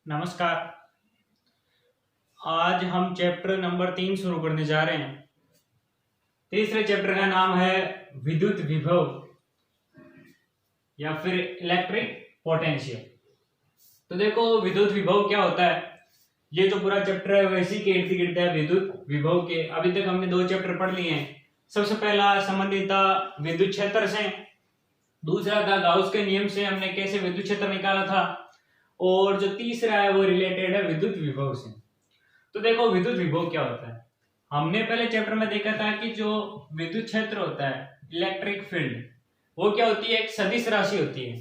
नमस्कार। आज हम चैप्टर नंबर 3 शुरू करने जा रहे हैं। तीसरे चैप्टर का नाम है विद्युत विभव या फिर इलेक्ट्रिक पोटेंशियल। तो देखो विद्युत विभव क्या होता है। ये जो पूरा चैप्टर है वैसे के इर्द गिर्द है विद्युत विभव के। अभी तक हमने 2 चैप्टर पढ़ लिए हैं। सबसे पहला संबंधित था विद्युत क्षेत्र से, दूसरा था गाउस के नियम से हमने कैसे विद्युत क्षेत्र निकाला था, और जो तीसरा है वो रिलेटेड है विद्युत विभव से। तो देखो विद्युत विभव क्या होता है। हमने पहले चैप्टर में देखा था कि जो विद्युत क्षेत्र होता है, इलेक्ट्रिक फील्ड, वो क्या होती है, एक सदिश राशि होती है।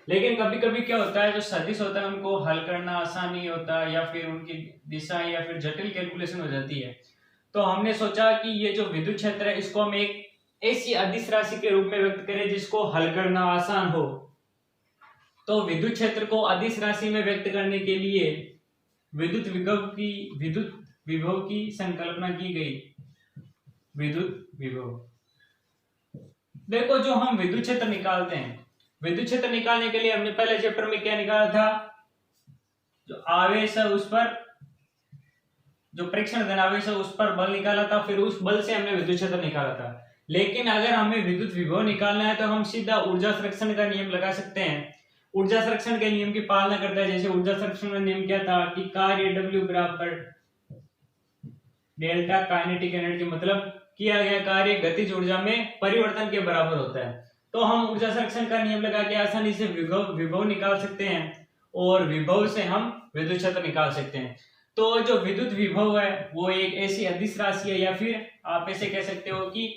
लेकिन कभी कभी क्या होता है, जो सदिश होता है उनको हल करना आसान नहीं होता, या फिर उनकी दिशा या फिर जटिल कैलकुलेशन हो जाती है। तो हमने सोचा कि ये जो विद्युत क्षेत्र है इसको हम एक ऐसी अदिश राशि के रूप में व्यक्त करें जिसको हल करना आसान हो। तो विद्युत क्षेत्र को अदिश राशि में व्यक्त करने के लिए विद्युत विभव की संकल्पना की गई। विद्युत विभव देखो, जो हम विद्युत क्षेत्र निकालते हैं, विद्युत क्षेत्र निकालने के लिए हमने पहले चैप्टर में क्या निकाला था, जो आवेश है उस पर, जो प्रेक्षण धनावेश है उस पर बल निकाला था, फिर उस बल से हमने विद्युत क्षेत्र निकाला था। लेकिन अगर हमें विद्युत विभव निकालना है तो हम सीधा ऊर्जा संरक्षण का नियम लगा सकते हैं। ऊर्जा संरक्षण के नियम की पालना करता है। जैसे ऊर्जा संरक्षण का नियम क्या था कि कार्य W बराबर डेल्टा काइनेटिक एनर्जी, मतलब किया गया कार्य गतिज ऊर्जा में परिवर्तन के बराबर होता है। तो हम ऊर्जा संरक्षण का नियम लगा के आसानी से विभव निकाल सकते हैं, और विभव से हम विद्युत क्षेत्र निकाल सकते हैं। तो जो विद्युत विभव है वो एक ऐसी अदिश राशि है, या फिर आप ऐसे कह सकते हो कि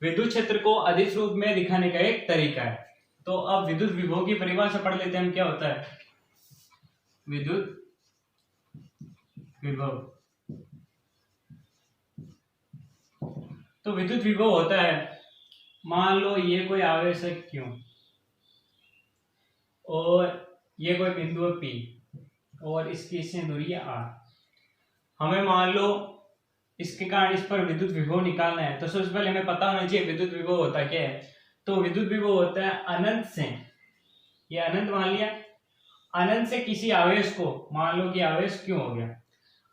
विद्युत क्षेत्र को अदिश रूप में दिखाने का एक तरीका है। तो अब विद्युत विभव की परिभाषा पढ़ लेते हैं हम, क्या होता है विद्युत विभव। तो विद्युत विभव होता है, मान लो ये कोई आवेश है Q और ये कोई बिंदु है P और इसकी इससे दूरी है R। हमें मान लो इसके कारण इस पर विद्युत विभव निकालना है। तो सबसे पहले हमें पता होना चाहिए विद्युत विभव होता क्या है। तो विद्युत विभव होता है अनंत से, ये अनंत मान लिया, अनंत से किसी आवेश को, मान लो कि आवेश क्यों हो गया,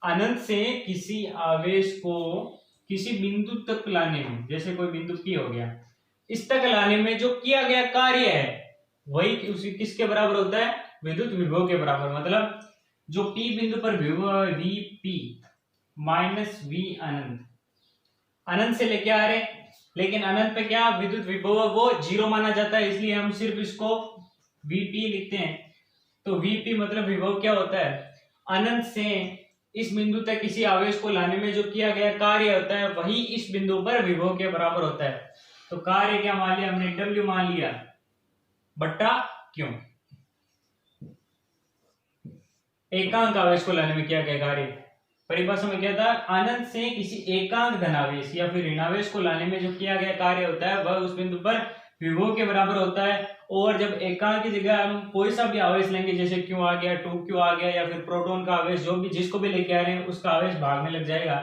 अनंत से किसी आवेश को किसी बिंदु तक लाने में, जैसे कोई बिंदु P हो गया, इस तक लाने में जो किया गया कार्य है वही उसी किसके बराबर होता है, विद्युत विभव के बराबर। मतलब जो P बिंदु पर विभव है Vp माइनस V अनंत, अनंत से लेके आ रहे, लेकिन अनंत पे क्या विद्युत विभव वो 0 माना जाता है, इसलिए हम सिर्फ इसको Vp लिखते हैं। तो Vp मतलब विभव क्या होता है, अनंत से इस बिंदु तक किसी आवेश को लाने में जो किया गया कार्य होता है वही इस बिंदु पर विभव के बराबर होता है। तो कार्य क्या मान लिया हमने, W मान लिया बट्टा क्यों, एकांक आवेश को लाने में किया गया कार्य। परिभाषा में क्या था, अनंत से किसी एकांक धनावेश या फिर ऋणावेश को लाने में जो किया गया कार्य होता है वह उस बिंदु पर विभव के बराबर होता है। और जब एकांक की जगह हम कोई सा भी आवेश लेंगे, जैसे Q आ गया, 2Q आ गया, या फिर प्रोटॉन का आवेश, जो भी जिसको भी लेके आ रहे हैं उसका आवेश भाग में लग जाएगा।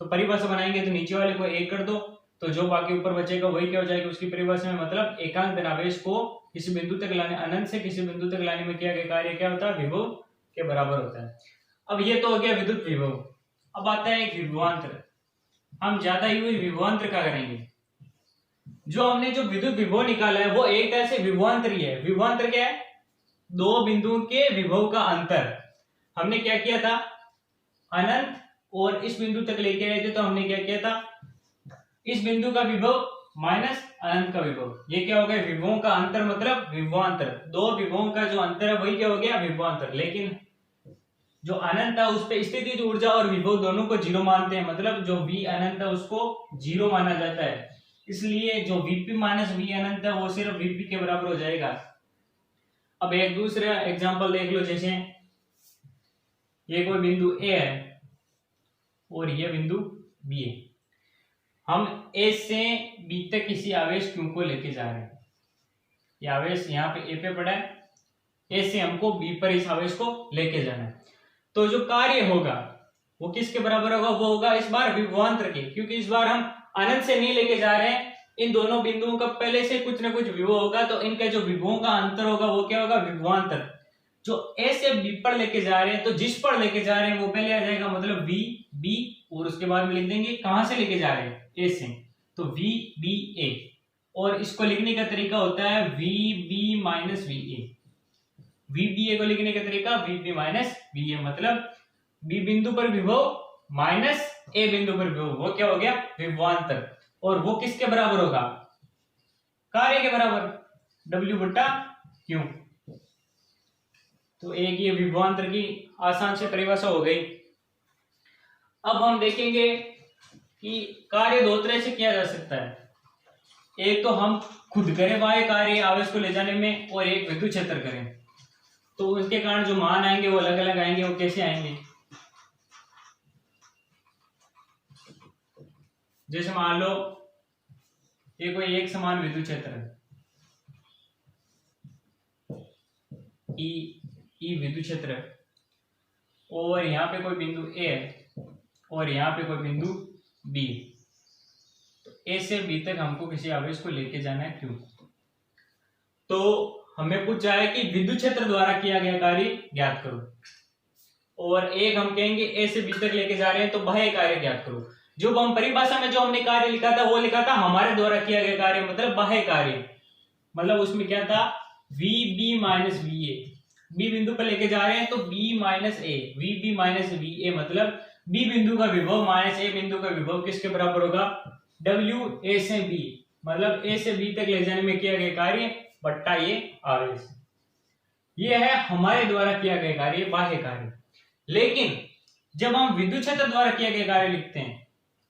तो परिभाषा बनाएंगे तो नीचे वाले को 1 कर दो, तो जो बाकी ऊपर बचेगा वही क्या हो जाएगा उसकी परिभाषा में, मतलब एकांक धनावेश को किसी बिंदु तक लाने, अनंत से किसी बिंदु तक लाने में किया गया कार्य क्या होता है, विभव के बराबर होता है। अब ये तो हो गया विद्युत विभव। अब आता है एक विभवांतर। हम ज्यादा ही विभवांतर का करेंगे। जो हमने जो विद्युत विभव निकाला है वो एक तरह से विभवांतर ही है। विभवांतर क्या है, दो बिंदुओं के विभव का अंतर। हमने क्या किया था, अनंत और इस बिंदु तक लेके आए थे, तो हमने क्या किया था, इस बिंदु का विभव माइनस अनंत का विभव, ये क्या हो गया, विभवों का अंतर मतलब विभवांतर। दो विभवों का जो अंतर है वही क्या हो गया, विभवांतर। लेकिन जो अनंत है उस पे स्थितिज ऊर्जा और विभव दोनों को 0 मानते हैं, मतलब जो V अनंत है उसको 0 माना जाता है, इसलिए जो Vp माइनस V अनंत है वो सिर्फ Vp के बराबर हो जाएगा। अब एक दूसरा एग्जांपल देख लो, जैसे ये कोई बिंदु A है और ये बिंदु B है। हम A से B तक किसी आवेश Q को लेके जा रहे हैं। ये आवेश यहाँ पे A पे पड़ा है, A से हमको B पर इस आवेश को लेके जाना है। तो जो कार्य होगा वो किसके बराबर होगा, वो होगा इस बार विभवांतर के, क्योंकि इस बार हम अनंत से नहीं लेके जा रहे हैं, इन दोनों बिंदुओं का पहले से कुछ ना कुछ विभव होगा, तो इनका जो विभवों का अंतर होगा वो क्या होगा, विभवांतर। जो ए से बी पर लेके जा रहे हैं, तो जिस पर लेके जा रहे हैं वो पहले आ जाएगा, मतलब वी बी, और उसके बाद में लिख देंगे कहां से लेके जा रहे हैं, ए से, तो वी बी ए। और इसको लिखने का तरीका होता है V B minus V A. V B A को लिखने का तरीका V B minus V A, मतलब बी बिंदु पर विभव माइनस ए बिंदु पर विभव, वो क्या हो गया, विभवांतर। और वो किसके बराबर होगा, कार्य के बराबर, W बट्टा Q। तो एक ये विभवांतर की आसान से परिभाषा हो गई। अब हम देखेंगे कि कार्य दो तरह से किया जा सकता है। एक तो हम खुद करें बाह्य कार्य आवेश को ले जाने में, और एक विद्युत क्षेत्र करें, तो उसके कारण जो मान आएंगे वो अलग अलग आएंगे। वो कैसे आएंगे, जैसे मान लो ये कोई एक समान विद्युत क्षेत्र है, ई विद्युत क्षेत्र है, और यहाँ पे कोई बिंदु ए है और यहाँ पे कोई बिंदु बी है। तो ए से बी तक हमको किसी आवेश को लेके जाना है क्यों, तो हमें पूछा है कि विद्युत क्षेत्र द्वारा किया गया कार्य ज्ञात करो, और एक हम कहेंगे ए से बी तक लेके जा रहे हैं तो बाह्य कार्य ज्ञात करो। जो हम परिभाषा में जो हमने कार्य लिखा था वो लिखा था हमारे द्वारा किया गया कार्य, मतलब बाह्य कार्य, मतलब उसमें क्या था, V B minus V A. B बिंदु पर लेके जा रहे हैं तो B minus A, V B minus V A, मतलब बी बिंदु का विभव माइनस ए बिंदु का विभव किसके बराबर होगा, डब्ल्यू ए से बी, मतलब ए से बी तक ले जाने में किया गया कार्य बट्टा ये आवेश। ये है हमारे द्वारा किया गया कार्य, बाह्य कार्य। लेकिन जब हम विद्युत क्षेत्र द्वारा किया गया कार्य लिखते हैं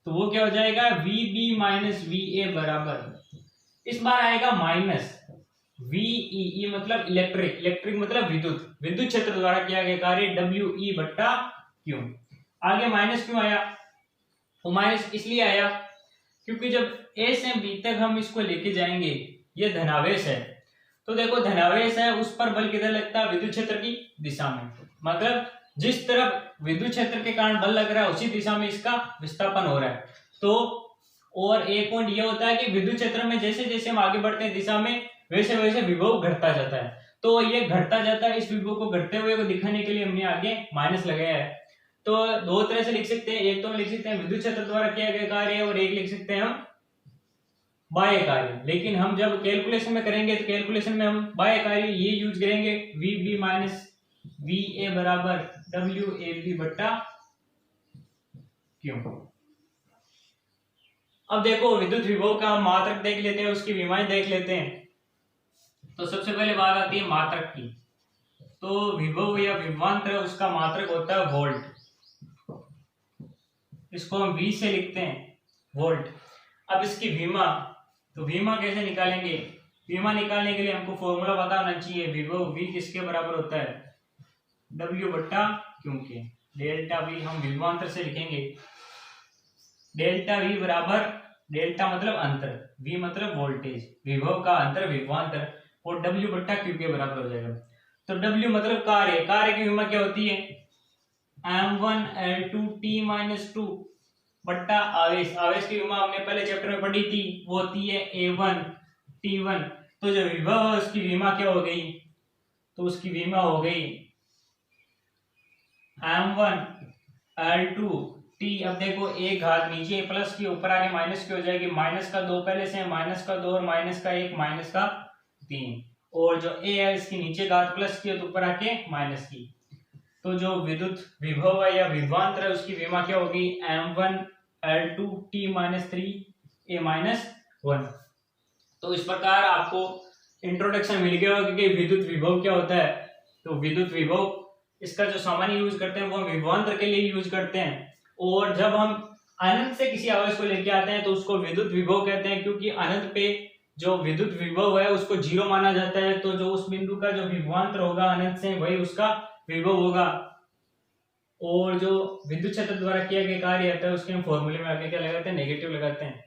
तो वो क्या हो जाएगा, V B minus V A बराबर, इस बार आएगा माइनस वी मतलब इलेक्ट्रिक, इलेक्ट्रिक मतलब विद्युत, विद्युत क्षेत्र द्वारा किया गया कार्य डब्ल्यू ई बट्टा क्यू। आगे माइनस क्यों आया, तो माइनस इसलिए आया क्योंकि जब ए से बी तक हम इसको लेके जाएंगे, ये धनावेश है, तो देखो धनावेश है उस पर बल किधर लगता है, विद्युत क्षेत्र की दिशा में, मतलब जिस तरफ विद्युत क्षेत्र के कारण बल लग रहा है उसी दिशा में इसका विस्थापन हो रहा है। तो और एक पॉइंट ये होता है कि विद्युत क्षेत्र में जैसे जैसे हम आगे बढ़ते हैं दिशा में, वैसे वैसे विभव घटता जाता है, तो ये घटता जाता है, इस विभव को घटते हुए को दिखाने के लिए हमने आगे माइनस लगाया है। तो दो तरह से लिख सकते हैं, एक तो हम लिख सकते हैं विद्युत क्षेत्र द्वारा किया गया कार्य, और एक लिख सकते हैं हम बाह्य कार्य। लेकिन हम जब कैलकुलेशन में करेंगे तो कैलकुलेशन में हम बाह्य कार्य ये यूज करेंगे, V B minus V A बराबर डब्ल्यू ए बी बट्टा क्यू। अब देखो विद्युत विभव का हम मात्रक देख लेते हैं, उसकी विमाएं देख लेते हैं। तो सबसे पहले बात आती है मात्रक की, तो विभव या विभवांतर उसका मात्रक होता है वोल्ट, इसको हम वी से लिखते हैं वोल्ट। अब इसकी विमा, तो विमा कैसे निकालेंगे, विमा निकालने के लिए हमको फॉर्मूला पता होना चाहिए, विभव वी किसके बराबर होता है, W बट्टा क्यू के। डेल्टा वी हम विभवांतर से लिखेंगे, डेल्टा वी बराबर, डेल्टा मतलब अंतर, वी मतलब वोल्टेज, विभव का अंतर विभवांतर, और W बट्टा क्यू के बराबर हो जाएगा। तो W मतलब कार्य, कार्य की विमा क्या होती है, M1 L2 T माइनस 2 बट्टा आवेश, आवेश की विमा हमने पहले चैप्टर में पढ़ी थी, वो होती है A1 T1। तो जो विभव है उसकी विमा क्या हो गई, तो उसकी विमा हो गई M1 L2 T। अब देखो एक घात नीचे प्लस की, ऊपर आके माइनस की हो जाएगी, माइनस का 2 पहले से, माइनस का 2 और माइनस का 1 माइनस का 3, और जो ए है इसकी नीचे घात प्लस की तो ऊपर आके माइनस की। तो जो विद्युत विभव है या विभवांतर है उसकी विमा क्या होगी, M1 L2 T minus 3 A minus 1। तो इस प्रकार आपको इंट्रोडक्शन मिल गया होगा कि विद्युत विभव क्या होता है। तो विद्युत विभव इसका जो सामान्य यूज करते हैं वो हम विभवांतर के लिए यूज करते हैं, और जब हम अनंत से किसी आवेश को लेके आते हैं तो उसको विद्युत विभव कहते हैं, क्योंकि अनंत पे जो विद्युत विभव है उसको 0 माना जाता है। तो जो उस बिंदु का जो विभवांतर होगा अनंत से, वही उसका विभव होगा। और जो विद्युत क्षेत्र द्वारा किया गया कार्य आता है उसके हम फॉर्मूले में आगे क्या लगाते हैं, नेगेटिव लगाते हैं।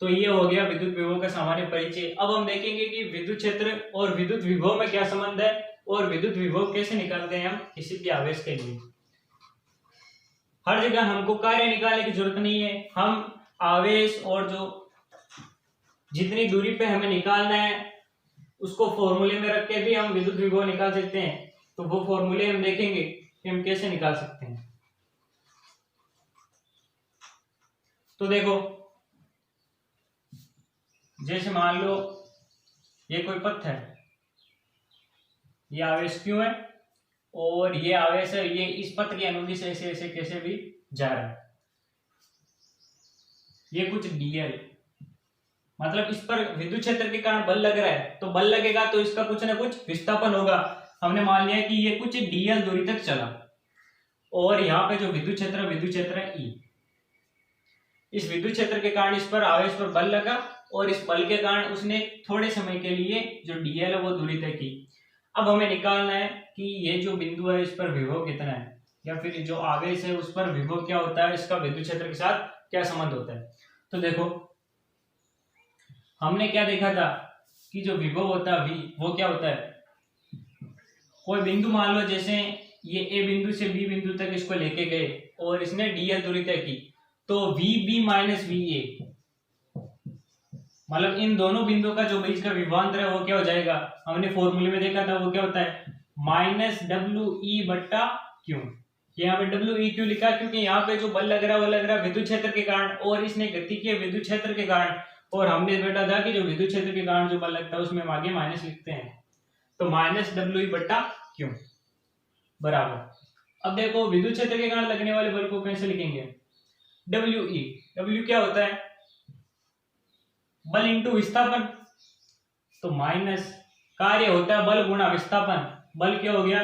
तो ये हो गया विद्युत विभव का सामान्य परिचय। अब हम देखेंगे कि विद्युत क्षेत्र और विद्युत विभव में क्या संबंध है, और विद्युत विभव कैसे निकालते हैं हम किसी भी आवेश के लिए। हर जगह हमको कार्य निकालने की जरूरत नहीं है, हम आवेश और जो जितनी दूरी पे हमें निकालना है उसको फॉर्मूले में रख के भी हम विद्युत विभव निकाल सकते हैं। तो वो फॉर्मूले हम देखेंगे कि हम कैसे निकाल सकते हैं। तो देखो, जैसे मान लो ये कोई पथ है, ये आवेश क्यों है और ये आवेश है, ये इस पथ के अनुदिश ऐसे ऐसे कैसे भी जा रहा है, ये कुछ डीएल, मतलब इस पर विद्युत क्षेत्र के कारण बल लग रहा है, तो बल लगेगा तो इसका कुछ ना कुछ विस्थापन होगा। हमने मान लिया कि ये कुछ डीएल दूरी तक चला और यहाँ पे जो विद्युत क्षेत्र है ई, इस विद्युत क्षेत्र के कारण इस पर आवेश पर बल लगा और इस बल के कारण उसने थोड़े समय के लिए जो डीएल है वो दूरी तय की। अब हमें निकालना है कि ये जो बिंदु है इस पर विभव कितना है, या फिर जो आवेश है उस पर विभव क्या होता है, इसका विद्युत क्षेत्र के साथ क्या संबंध होता है। तो देखो, हमने क्या देखा था कि जो विभव होता है V, वो क्या होता है, कोई बिंदु मान लो, जैसे ये A बिंदु से B बिंदु तक इसको लेके गए और इसने डीएल दूरी तय की, तो VB माइनस VA, मतलब इन दोनों बिंदुओं का जो बीच का विभवांतर है वो क्या हो जाएगा, हमने फॉर्मूले में देखा था वो क्या होता है, माइनस WE बट्टा Q। यहाँ पे WE क्यों लिखा, क्योंकि यहाँ पे जो बल लग रहा है वो लग रहा है विद्युत क्षेत्र के कारण और इसने गति की विद्युत क्षेत्र के कारण, और हमने बेटा था कि जो विद्युत क्षेत्र के कारण जो बल लगता है उसमें हम आगे माइनस लिखते हैं, तो माइनस WE बट्टा Q बराबर। अब देखो, विद्युत क्षेत्र के कारण लगने वाले बल को कैसे लिखेंगे, WE, W क्या होता है, बल इंटू विस्थापन, तो माइनस कार्य होता है बल गुणा विस्थापन, बल क्या हो गया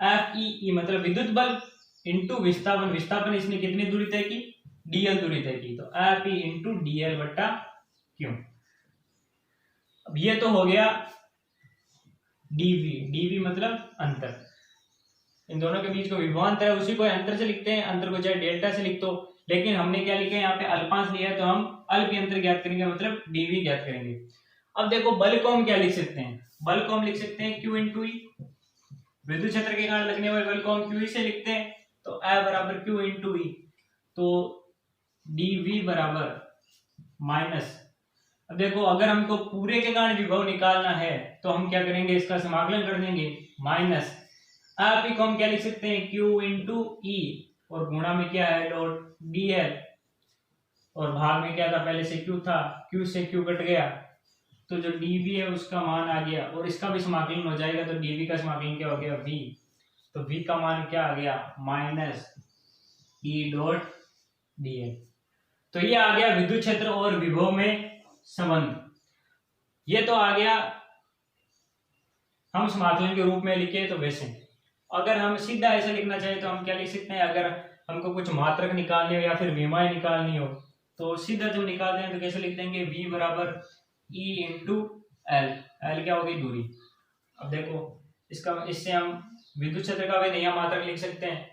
FE, मतलब विद्युत बल इंटू विस्थापन, विस्थापन इसने कितनी दूरी तय की, डीएल दूरी तय की, तो FE इंटू डीएल बट्टा क्यू। अब ये तो हो गया डीवी मतलब अंतर, इन दोनों के बीच का विभवांतर है, उसी को अंतर से लिखते हैं, अंतर को चाहे डेल्टा से लिख दो, लेकिन हमने क्या लिखा है यहाँ पे अल्पांश लिया है तो हम अल्प अंतर ज्ञात करेंगे, मतलब डीवी ज्ञात करेंगे। अब देखो, बल को हम क्या लिख सकते हैं, बल को हम लिख सकते हैं Q इंटू ई, विद्युत क्षेत्र के कारण लगने वाले बल को हम QE से लिखते हैं, तो I बराबर Q इंटू ई, तो डीवी बराबर माइनस, अब देखो अगर हमको पूरे के कारण विभव निकालना है तो हम क्या करेंगे, इसका समाकलन कर देंगे, माइनस आप को हम क्या लिख सकते हैं, Q इंटू ई, और गुणा में क्या है डॉट डीएल, और भाग में क्या था, पहले से Q था, Q से Q कट गया, तो जो dv है उसका मान आ गया, और इसका भी समाकलन हो जाएगा, तो dv का समाकलन क्या हो गया v, तो v का मान क्या आ गया माइनस ई डॉट dl। तो ये आ गया विद्युत क्षेत्र और विभव में संबंध। ये तो आ गया हम समाकलन के रूप में लिखे तो वैसे, अगर हम सीधा ऐसा लिखना चाहे तो हम क्या लिख सकते हैं, अगर हमको कुछ मात्रक निकालनी हो या फिर विमाएं निकालनी हो तो सीधा जब निकालते हैं तो कैसे लिख देंगे, v बराबर E इंटू एल, एल क्या होगी दूरी। अब देखो इसका, इससे हम विद्युत क्षेत्र का भी नया मात्रक लिख सकते हैं,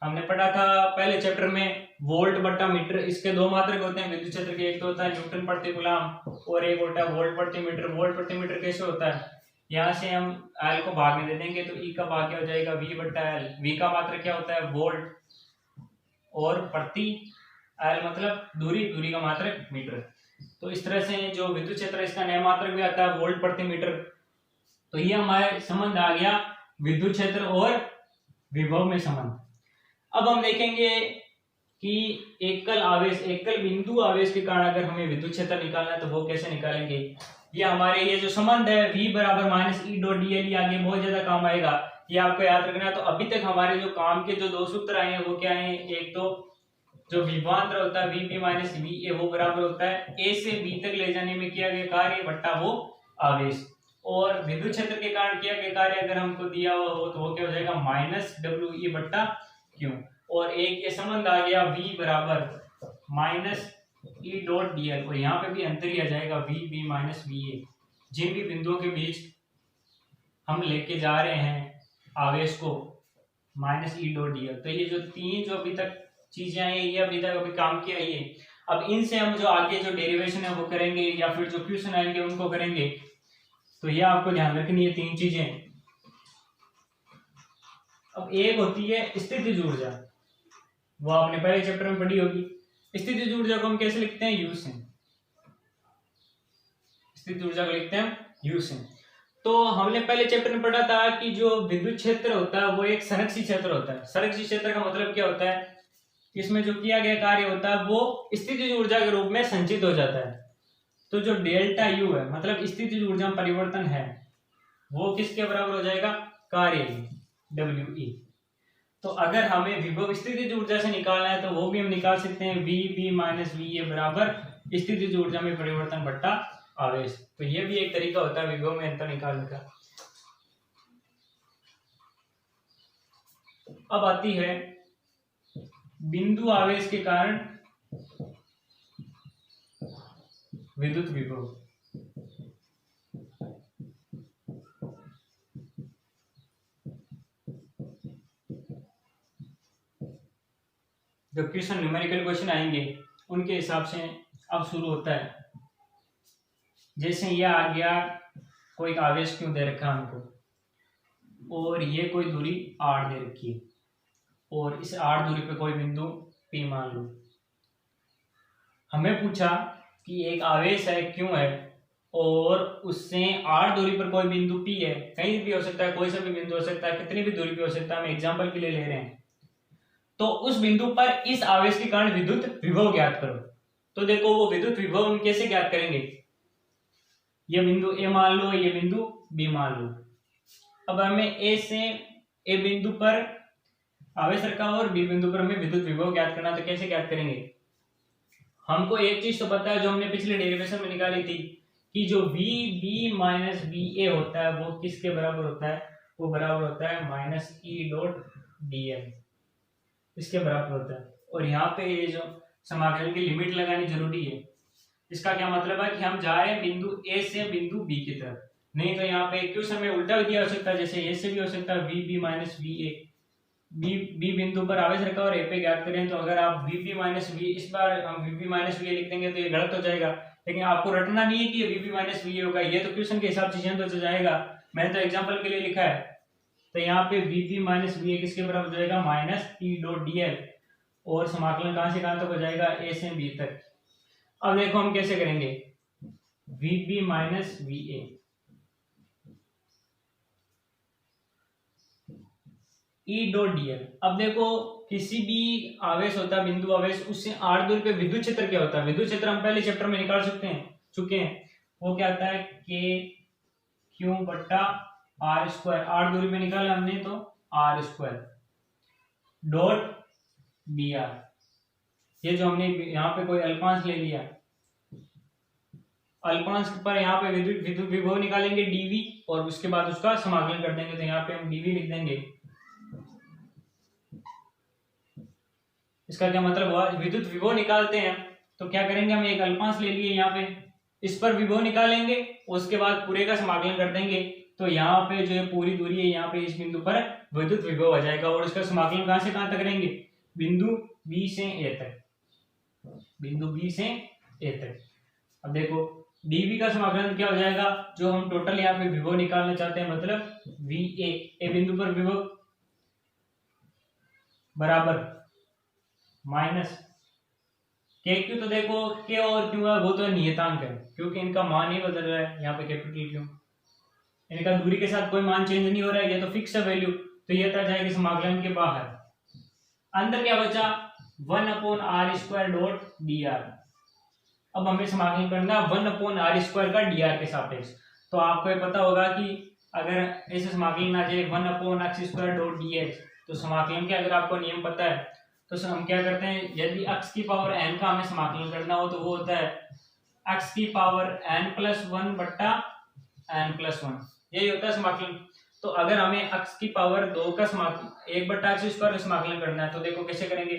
हमने पढ़ा था पहले चैप्टर में वोल्ट बट्टा मीटर, इसके दो मात्रक होते हैं विद्युत क्षेत्र के, एक तो होता है न्यूटन प्रति कूलम और एक होता है वोल्ट प्रति मीटर। वोल्ट प्रति मीटर कैसे होता है, यहाँ से हम एल को भाग में दे देंगे तो ई का भाग क्या हो जाएगा v बट्टा एल, v का मात्रक क्या होता है वोल्ट, और प्रति एल मतलब दूरी, दूरी का मात्रक मीटर। तो इस तरह से जो विद्युत क्षेत्र इसका नया मात्रक भी आता है वोल्ट प्रति मीटर। तो ये हमारे संबंध आ गया विद्युत क्षेत्र और विभव में संबंध। अब हम देखेंगे कि एकल आवेश, एकल बिंदु आवेश के कारण अगर हमें विद्युत क्षेत्र निकालना है तो वो कैसे निकालेंगे। ये हमारे ये जो संबंध है v बराबर माइनस ई डॉट डीएल, आगे बहुत ज्यादा काम आएगा, ये आपको याद रखना है। तो अभी तक हमारे जो काम के जो दो सूत्र आए हैं वो क्या है, एक तो जो विभवांतर होता है Vp माइनस Va वो बराबर होता है A से B तक ले जाने में किया गया कार्य बट्टा वो आवेश, और विद्युत क्षेत्र के कारण किया गया कार्य अगर हमको दिया हुआ हो तो वो क्या हो जाएगा माइनस WE बट्टा Q, और एक ये संबंध आ गया V बराबर माइनस E डॉट DL, और यहाँ पे भी अंतर ही आ जाएगा VB माइनस VA। जिन भी बिंदुओं के बीच हम लेके जा रहे हैं आवेश को माइनस E डॉट DL, तो ये जो तीन जो अभी तक चीजें आई ये अभी तक अभी काम किया ये, अब इनसे हम जो आगे जो डेरिवेशन है वो करेंगे या फिर जो क्वेश्चन आएंगे उनको करेंगे। तो ये आपको ध्यान रखनी है तीन चीजें। अब एक होती है स्थितिज ऊर्जा, वो आपने पहले चैप्टर में पढ़ी होगी। स्थितिज ऊर्जा को हम कैसे लिखते हैं, यू से, स्थितिज ऊर्जा को लिखते हैं यू से। तो हमने पहले चैप्टर में पढ़ा था कि जो विद्युत क्षेत्र होता है वो एक संरक्षित क्षेत्र होता है। संरक्षित क्षेत्र का मतलब क्या होता है, इसमें जो किया गया कार्य होता है वो स्थितिज ऊर्जा के रूप में संचित हो जाता है। तो जो डेल्टा यू है मतलब स्थितिज ऊर्जा में परिवर्तन है वो किसके बराबर हो जाएगा, कार्य डब्ल्यू ई। तो अगर हमें विभव स्थितिज ऊर्जा से निकालना है तो वो भी हम निकाल सकते हैं, V B minus V A बराबर स्थितिज ऊर्जा में परिवर्तन बट्टा आवेश। तो ये भी एक तरीका होता है विभव में अंतर निकालने का। अब आती है बिंदु आवेश के कारण विद्युत विभव। जब क्वेश्चन न्यूमेरिकल क्वेश्चन आएंगे उनके हिसाब से अब शुरू होता है। जैसे ये आ गया, कोई आवेश क्यों दे रखा है हमको, और ये कोई दूरी r दे रखी है, और इस r दूरी पे कोई बिंदु P मान लो। हमें पूछा कि एक आवेश है क्यों है और उससे r दूरी पर कोई बिंदु P है, कहीं भी हो सकता है, कोई सा भी बिंदु हो सकता है, कितनी भी दूरी पे हो सकता है, हम एग्जांपल के लिए ले रहे हैं। तो उस बिंदु पर इस आवेश के कारण विद्युत विभव ज्ञात करो। तो देखो वो विद्युत विभव हम कैसे ज्ञात करेंगे, ये बिंदु ए मान लो, ये बिंदु बी मान लो। अब हमें ए से ए बिंदु पर आवेश रखा और बी बिंदु पर हमें विद्युत विभव ज्ञात करना, तो कैसे ज्ञात करेंगे। हमको एक चीज तो पता है जो हमने पिछले डेरिवेशन में निकाली थी कि जो V B minus V A होता है वो किसके बराबर होता है, वो बराबर होता है minus E dot D M, इसके बराबर होता है। और यहाँ पे ये जो समाकलन की लिमिट लगानी जरूरी है। इसका क्या मतलब है कि हम जा रहे हैं बिंदु ए से बिंदु बी की तरफ, नहीं तो यहाँ पे क्वेश्चन में उल्टा भी दिया हो सकता है, जैसे ए से भी हो सकता है V B minus V A, B बिंदु पर आवेश रखा और ए पे ज्ञात करें। तो अगर आप वी बी माइनस वी, इस बार हम V B minus V A लिख देंगे तो ये गलत हो जाएगा, लेकिन आपको रटना नहीं है कि ये V B minus V A होगा, ये तो क्वेश्चन के हिसाब से चेंज हो जाएगा, मैंने तो एग्जाम्पल के लिए लिखा है। तो यहाँ पे V B minus V A किसके बराबर हो जाएगा, minus E dot D L, और समाकलन कहां से कहां तक हो जाएगा, ए से बी तक। अब देखो हम कैसे करेंगे, V B minus V A, E dot D L. अब देखो किसी भी आवेश होता है बिंदु आवेश, उससे r दूरी पे विद्युत क्षेत्र क्या होता है, विद्युत क्षेत्र हम पहले चैप्टर में निकाल चुके हैं, वो क्या आता है के क्यू बट्टा आर स्क्वायर, r दूरी पे निकाला हमने तो R square dot B R. ये जो हमने यहाँ पे कोई अल्पांश ले लिया, अल्पांश पर यहाँ पे विद्युत विभव निकालेंगे डीवी, और उसके बाद उसका समाकलन कर देंगे, तो यहाँ पे हम डीवी लिख देंगे। इसका क्या मतलब हुआ, विद्युत विभव निकालते हैं तो क्या करेंगे, हम एक अल्पांश ले लिए यहाँ पे, इस पर विभव निकालेंगे, उसके बाद पूरे का समाकलन कर देंगे, तो यहाँ पे जो है पूरी दूरी है यहाँ पे इस बिंदु पर विद्युत विभव आ जाएगा, और इसका समाकलन कहां से कहां तक करेंगे, बिंदु बी से ए तक, बिंदु बी से ए तक। अब देखो डीवी का समाकलन क्या हो जाएगा, जो हम टोटल यहाँ पे विभव निकालना चाहते हैं, मतलब वी ए बिंदु पर विभव बराबर माइनस के क्यू। तो देखो के और क्यू है वो तो नियतांक है, क्योंकि इनका मान ही बदल रहा है, यहाँ पे कैपिटल क्यू, इनका दूरी के साथ कोई मान चेंज नहीं हो रहा है, ये तो फिक्स है वैल्यू, तो ये आ जाएगी समाकलन के बाहर। अंदर क्या बचा, 1/r² डॉट dr। अब हमें समाकलन करना 1/r² का dr के सापेक्ष। तो आपको ये पता होगा कि अगर ऐसे समाकलन आ जाए 1/x² डॉट dx, तो समाकलन के अगर आपको नियम पता है तो हम क्या करते हैं, यदि x की पावर n का हमें समाकलन करना हो तो वो होता है x की पावर n+1 बट्टा n+1, यही होता है समाकलन। तो अगर हमें x की पावर 2 का समाकलन 1/x² का समाकलन करना है तो देखो कैसे करेंगे।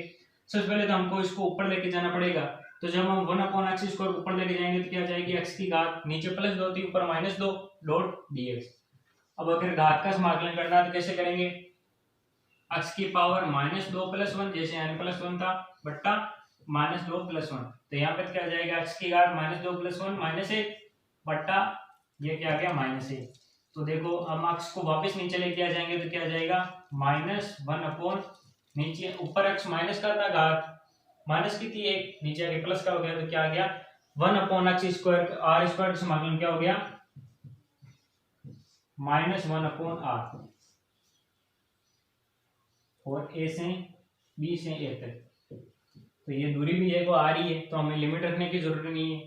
सबसे पहले तो हमको इसको ऊपर लेके जाना पड़ेगा, तो जब हम 1/x² ऊपर लेके जाएंगे तो क्या आ जाएगी, x की घात नीचे +2 थी, ऊपर -2 डॉट dx। अब अगर घात का समाकलन करना है तो कैसे करेंगे, x की पावर -2 + 1 जैसे n+1 था बट्टा -2 + 1, तो यहाँ पे क्या आ जाएगा, x की घात -2 + 1 -1 बट्टा ये क्या आ गया -1। तो देखो हम x को वापस नीचे लेके आ जाएंगे तो क्या आ जाएगा, -1 नीचे ऊपर x माइनस का था, घात माइनस की थी 1, नीचे आके प्लस का हो गया, तो क्या आ गया 1/x² r² का समाकलन क्या हो गया -1/r, और ए से बी से ए तक, तो ये दूरी भी है वो आ रही है, तो हमें लिमिट रखने की जरूरत नहीं है।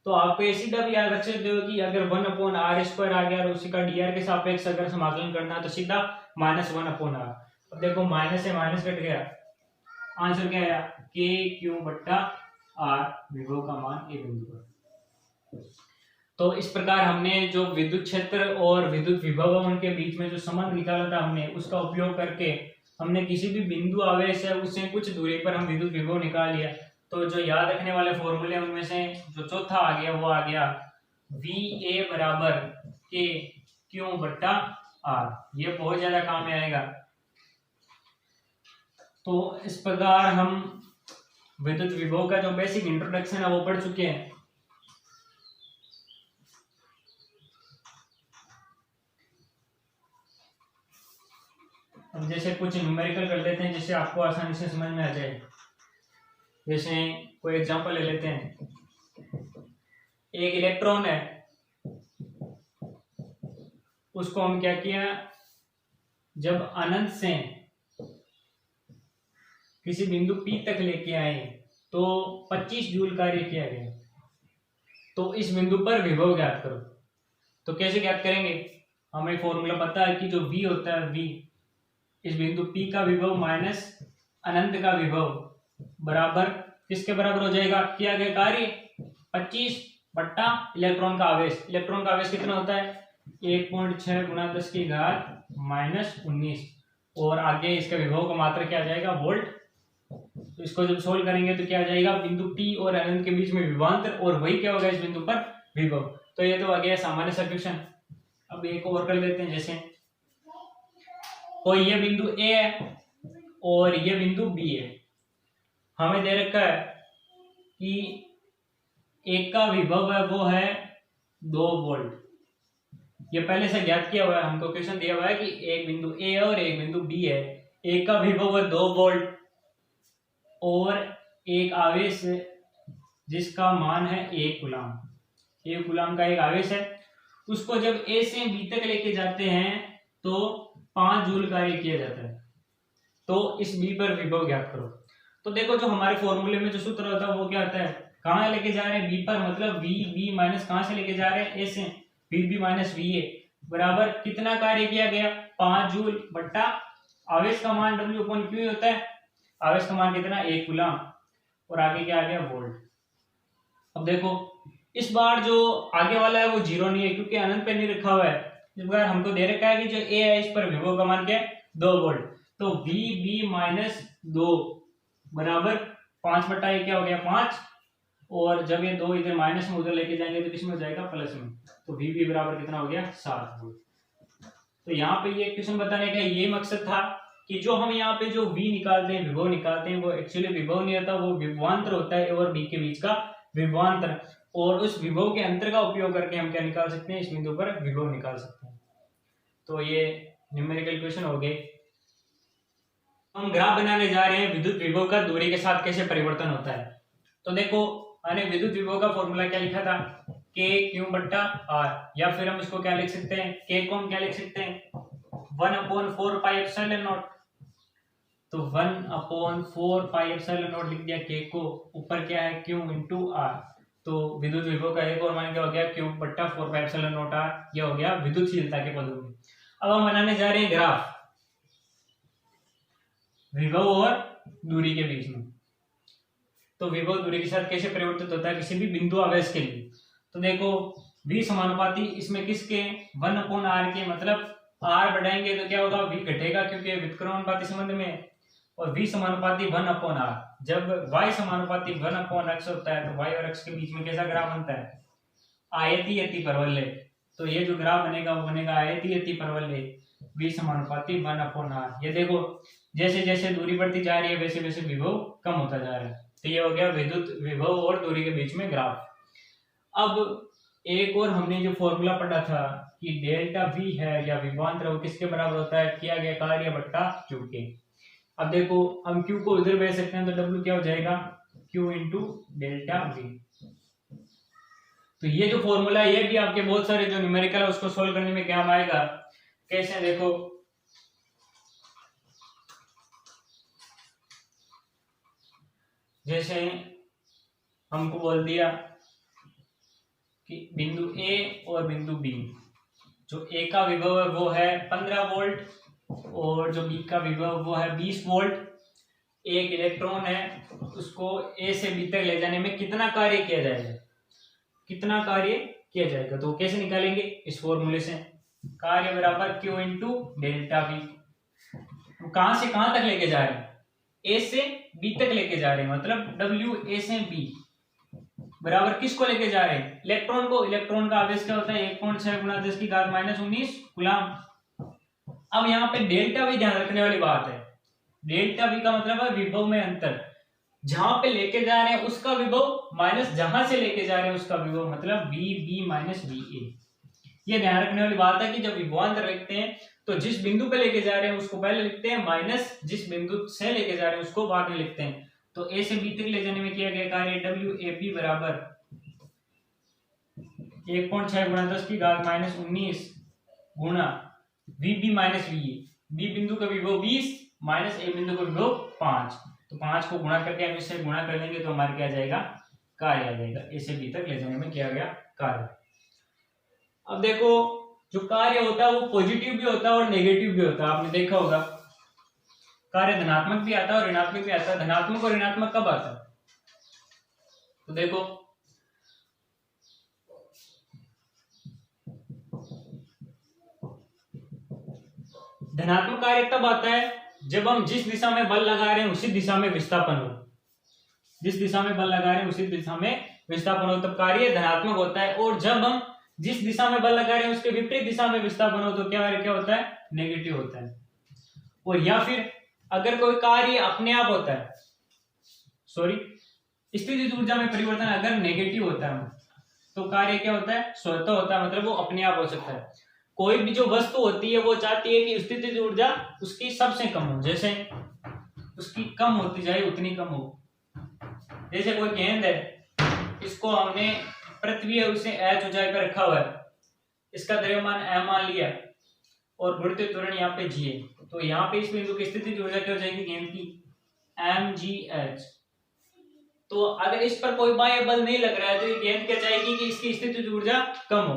तो आपको ये सीधा भी याद रख सकते हो कि अगर 1/r² आ गया और उसी का dr के सापेक्ष अगर समाकलन करना है तो सीधा -1/r। अब देखो माइनस से माइनस कट गया, आंसर क्या आया, k/r, विभव का मान ए बिंदु पर। तो इस प्रकार हमने जो विद्युत क्षेत्र और विद्युत विभव उनके बीच में जो संबंध निकाला था हमने उसका उपयोग करके हमने किसी भी बिंदु आवेश है उससे कुछ दूरी पर हम विद्युत विभव निकाल लिया। तो जो याद रखने वाले फॉर्मूले उनमें से जो चौथा आ गया वो आ गया VA बराबर KQ/R, ये बहुत ज्यादा काम में आएगा। तो इस प्रकार हम विद्युत विभव का जो बेसिक इंट्रोडक्शन है वो पढ़ चुके हैं। अब जैसे कुछ न्यूमेरिकल कर लेते हैं जिससे आपको आसानी से समझ में आ जाए। जैसे कोई एग्जांपल ले लेते हैं, एक इलेक्ट्रॉन है, उसको हम क्या किया, जब अनंत से किसी बिंदु P तक लेके आए तो 25 जूल कार्य किया गया। तो इस बिंदु पर विभव ज्ञात करो। तो कैसे ज्ञात करेंगे, हमें फॉर्मूला पता है कि जो V होता है, V इस बिंदु P का विभव माइनस अनंत का विभव बराबर किसके बराबर हो जाएगा, किया गया कार्य 25 बट्टा इलेक्ट्रॉन का आवेश। इलेक्ट्रॉन का आवेश कितना होता है, 1.6 × 10⁻⁻19, और आगे इसका विभव का मात्रा क्या आ जाएगा, वोल्ट। तो इसको जब सोल्व करेंगे तो क्या आ जाएगा, बिंदु P और अनंत के बीच में विभवांतर, और वही क्या होगा इस बिंदु पर विभव। तो ये तो आ गया सामान्य सब्स्टिट्यूशन। अब एक और कर लेते हैं, जैसे कोई ये बिंदु A है और ये बिंदु B है, हमें दे रखा है कि एक का विभव है वो है 2 वोल्ट, ये पहले से ज्ञात किया हुआ है, हमको क्वेश्चन दिया हुआ है कि एक बिंदु A है और एक बिंदु B है, एक का विभव है 2 वोल्ट और एक आवेश जिसका मान है 1 कूलम। 1 कूलम का एक आवेश है, उसको जब A से B तक लेके जाते हैं तो 5 जूल कार्य किया जाता है। तो इस B पर विभव ज्ञात करो। तो देखो जो हमारे फॉर्मूले में जो सूत्र होता है वो क्या आता है, कहाँ लेके जा रहे हैं B पर, मतलब VB माइनस कहाँ से लेके जा रहे हैं, A से, VB माइनस VA बराबर कितना कार्य किया गया, 5 जूल बट्टा आवेश का मान W/Q होता है, आवेश का मान कितना, 1 कूलम, और आगे क्या आ गया, वोल्ट। अब देखो इस बार जो आगे वाला है वो 0 नहीं है क्योंकि अनंत पे नहीं रखा हुआ है। इस बार हमको दे रखा है कि जो A है इस पर विभव का मान क्या है, 2 वोल्ट। तो VB माइनस 2 बराबर 5/1 क्या हो गया, 5, और जब ये 2 इधर माइनस में उधर लेके जाएंगे तो किसमें हो जाएगा, प्लस में। तो VB बराबर कितना हो गया, 7 वोल्ट। तो यहाँ पे ये क्वेश्चन बताने का ये मकसद था कि जो हम यहाँ पे जो V निकालते हैं, विभव निकालते हैं, वो एक्चुअली विभव नहीं होता, वो विभवांतर होता है और B के बीच का विभवांतर, और उस विभव के अंतर का उपयोग करके हम क्या निकाल सकते हैं, इस बिंदु पर विभव निकाल सकते हैं। तो ये न्यूमेरिकल क्वेश्चन हो गए। हम ग्राफ बनाने जा रहे हैं विद्युत विभव का दूरी के साथ कैसे परिवर्तन होता है। तो देखो मैंने विद्युत विभव का फॉर्मूला क्या लिखा था, KQ/R, या फिर हम इसको क्या लिख सकते हैं, K को हम क्या लिख सकते हैं, 1/4πε0। तो 1/4πε0 लिख दिया K को, ऊपर क्या है Q × R। तो विद्युत विभव का एक और मान क्या हो गया, Q/4πε0R, ये हो गया विद्युतशीलता के पदों में। अब हम बनाने जा रहे हैं ग्राफ विभव और दूरी के बीच में। तो विभव दूरी के साथ कैसे परिवर्तित होता है किसी भी बिंदु आवेश के लिए। तो देखो V समानुपाती इसमें किसके, 1/R के, मतलब R बढ़ाएंगे तो क्या होगा, V घटेगा क्योंकि व्युत्क्रमानुपाती संबंध में, और V समानुपाती 1/R। जब Y समानुपाती 1/x होता है तो Y और x के बीच में कैसा ग्राफ बनता है, आयतीय परवलय। तो ये जो ग्राफ बनेगा वो बनेगा आयतीय परवलय, V समानुपाती 1/R। ये देखो जैसे जैसे दूरी बढ़ती जा रही है वैसे वैसे विभव कम होता जा रहा है। तो ये हो गया विद्युत विभव और दूरी के बीच में ग्राफ। अब एक और हमने जो फॉर्मूला पढ़ा था कि डेल्टा V है या विभवांतर, वो किसके बराबर होता है, किया गया कार्य बट्टा Q के। अब देखो हम Q को इधर भेज सकते हैं तो W क्या हो जाएगा, Q × डेल्टा V। तो ये जो फॉर्मूला है ये भी आपके बहुत सारे जो न्यूमेरिकल है उसको सोल्व करने में काम आएगा। कैसे, देखो जैसे हमको बोल दिया कि बिंदु ए और बिंदु बी, जो ए का विभव है वो है 15 वोल्ट और जो बी का विभव वो है 20 वोल्ट। एक इलेक्ट्रॉन है, उसको ए से बी तक ले जाने में कितना कार्य किया जाएगा, कितना कार्य किया जाएगा, तो कैसे निकालेंगे, इस फॉर्मूले से, कार्य बराबर Q इंटू डेल्टा वी। तो कहां से कहां तक लेके जा रहे हैं, ए से बी तक लेके जा रहे हैं, मतलब W ए से बी बराबर किसको लेके जा रहे हैं, इलेक्ट्रॉन को। इलेक्ट्रॉन का आवेश क्या होता है 1.6 गुणा 10 की घात -19 कूलम। अब यहाँ पे डेल्टा वी ध्यान रखने वाली बात है। डेल्टा वी का मतलब है विभव में अंतर, जहां पे लेके जा रहे हैं उसका विभव माइनस जहां से लेके जा रहे हैं उसका विभव, मतलब V B minus V A. ये ध्यान रखने वाली बात है कि जब विभवांतर लिखते हैं तो जिस बिंदु पे लेके जा रहे हैं उसको पहले लिखते हैं, माइनस जिस बिंदु से लेके जा रहे हैं उसको बाद में लिखते हैं। तो ए से बी तक ले जाने में किया गया कार्य डब्ल्यू ए बी बराबर 1.6 गुणा 10 की घात -19 गुणा V B minus V A. B बिंदु का विभव 20 माइनस ए बिंदु का विभव 5, तो 5 को गुणा करके हम इससे गुणा कर देंगे तो हमारे क्या आ जाएगा, कार्य आ जाएगा। ए से बी तक ले जाने में किया गया कार्य। अब देखो जो कार्य होता है वो पॉजिटिव भी होता है और नेगेटिव भी होता है, आपने देखा होगा। कार्य धनात्मक भी आता है और ऋणात्मक भी आता है। धनात्मक और ऋणात्मक कब आता है, तो देखो धनात्मक कार्य तब आता है जब हम जिस दिशा में बल लगा रहे हैं उसी दिशा में विस्थापन हो, जिस दिशा में बल लगा रहे हैं उसी दिशा में विस्थापन हो, तब कार्य धनात्मक होता है। और जब हम जिस दिशा में बल लगा रहे हैं उसके विपरीत दिशा में विस्थापन हो तो क्या होता है, नेगेटिव होता है। और या फिर अगर कोई कार्य अपने आप होता है, सॉरी स्थितिज ऊर्जा में परिवर्तन अगर नेगेटिव होता है तो कार्य क्या होता है, स्वतः होता है, मतलब वो अपने आप हो सकता है। कोई भी जो वस्तु होती है वो चाहती है कि स्थितिज ऊर्जा उसकी सबसे कम हो, जैसे उसकी कम होती जाए उतनी कम हो। जैसे कोई गेंद है, इसको हमने पृथ्वी है उसे h ऊंचाई पर रखा हुआ है, इसका द्रव्यमान m मान लिया और गुरुत्व त्वरण यहाँ पे g है, तो यहाँ पे इस बिंदु की स्थितिज ऊर्जा क्या हो जाएगी गेंद की, mgh। तो अगर इस पर कोई बाह्य बल नहीं लग रहा है तो ये गेंद क्या चाहेगी कि इसकी स्थितिज ऊर्जा कम हो,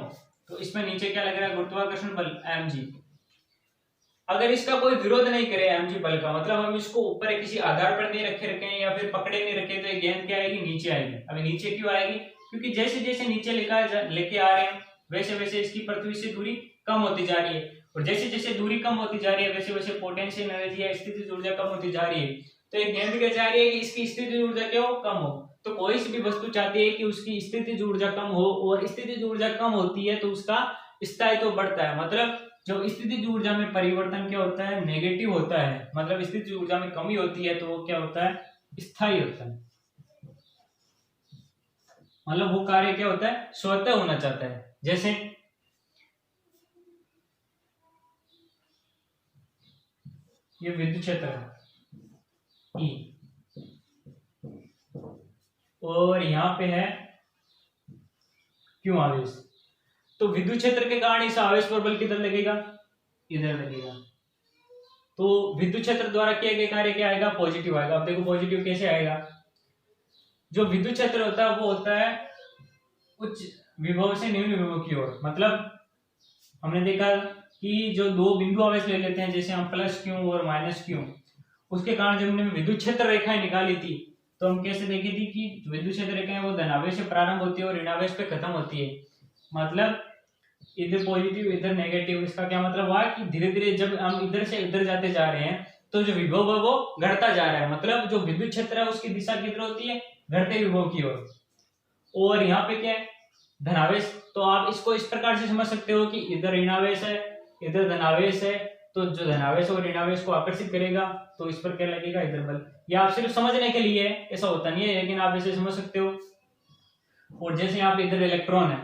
तो इसमें नीचे क्या लग रहा है, गुरुत्वाकर्षण बल mg। अगर इसका कोई विरोध नहीं करे mg बल का, मतलब हम इसको ऊपर किसी आधार पर नहीं रखे हैं या फिर पकड़े नहीं रखे, तो ये गेंद क्या आएगी, नीचे आएगी। अभी नीचे क्यों आएगी, क्योंकि जैसे जैसे नीचे लेके आ रहे हैं वैसे वैसे इसकी पृथ्वी से दूरी कम होती जा रही है, और जैसे जैसे दूरी कम होती जा रही है वैसे वैसे पोटेंशियल एनर्जी या स्थितिज ऊर्जा कम होती जा रही है। तो एक गेंद क्या चाह रही है कि इसकी स्थितिज ऊर्जा क्यों कम हो, तो कोई सी भी वस्तु चाहती है कि उसकी स्थितिज ऊर्जा कम हो, और स्थितिज ऊर्जा कम होती है तो उसका स्थायित्व बढ़ता है। मतलब जो स्थितिज ऊर्जा में परिवर्तन क्या होता है, नेगेटिव होता है, मतलब स्थितिज ऊर्जा में कमी होती है तो वो क्या होता है, स्थायी होता है। मतलब वो कार्य क्या होता है, स्वतः होना चाहता है। जैसे ये विद्युत क्षेत्र है E, और यहाँ पे है Q आवेश, तो विद्युत क्षेत्र के कारण इस आवेश पर बल किधर लगेगा, इधर लगेगा। तो विद्युत क्षेत्र द्वारा किया गया कार्य क्या आएगा, पॉजिटिव आएगा। अब देखो पॉजिटिव कैसे आएगा, जो विद्युत क्षेत्र होता है वो होता है उच्च विभव से निम्न विभव की ओर। मतलब हमने देखा कि जो दो बिंदु आवेश ले लेते हैं, जैसे हम प्लस क्यू और माइनस क्यू, उसके कारण जब हमने विद्युत क्षेत्र रेखाएं निकाली थी तो हम कैसे देखी थी कि विद्युत क्षेत्र रेखाएं वो धनावेश से प्रारंभ होती है और ऋणावेश पे खत्म होती है। मतलब इधर पॉजिटिव इधर नेगेटिव, इसका क्या मतलब हुआ कि धीरे धीरे जब हम इधर से इधर जाते जा रहे हैं तो जो विभव है वो घटता जा रहा है। मतलब जो विद्युत क्षेत्र है उसकी दिशा किधर होती है, घटते विभव की ओर। और यहाँ पे क्या है, धनावेश। तो आप इसको इस प्रकार से समझ सकते हो कि इधर ऋणावेश है इधर धनावेश है, तो जो धनावेश और ऋणावेश को आकर्षित करेगा तो इस पर क्या लगेगा, इधर बल। या आप सिर्फ समझने के लिए, ऐसा होता नहीं है लेकिन आप इसे समझ सकते हो। और जैसे यहाँ पे इधर इलेक्ट्रॉन है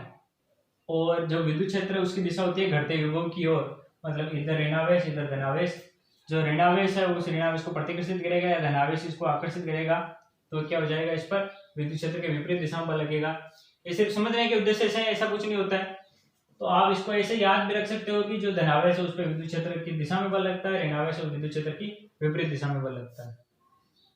और जो विद्युत क्षेत्र है उसकी दिशा होती है घटते विभव की ओर, मतलब इधर ऋणावेश इधर धनावेश। जो ऋणावेश है उस ऋणावेश को प्रतिकर्षित करेगा या धनावेश इसको आकर्षित करेगा, तो क्या हो जाएगा, इस पर विद्युत क्षेत्र के विपरीत दिशा में बल लगेगा। ये सिर्फ समझने के उद्देश्य से, ऐसा कुछ नहीं होता है। तो आप इसको ऐसे याद भी रख सकते हो कि जो धनावेश है उस पर विद्युत क्षेत्र की दिशा में बल लगता है, ऋणावेश है विद्युत क्षेत्र की विपरीत दिशा में बल लगता है।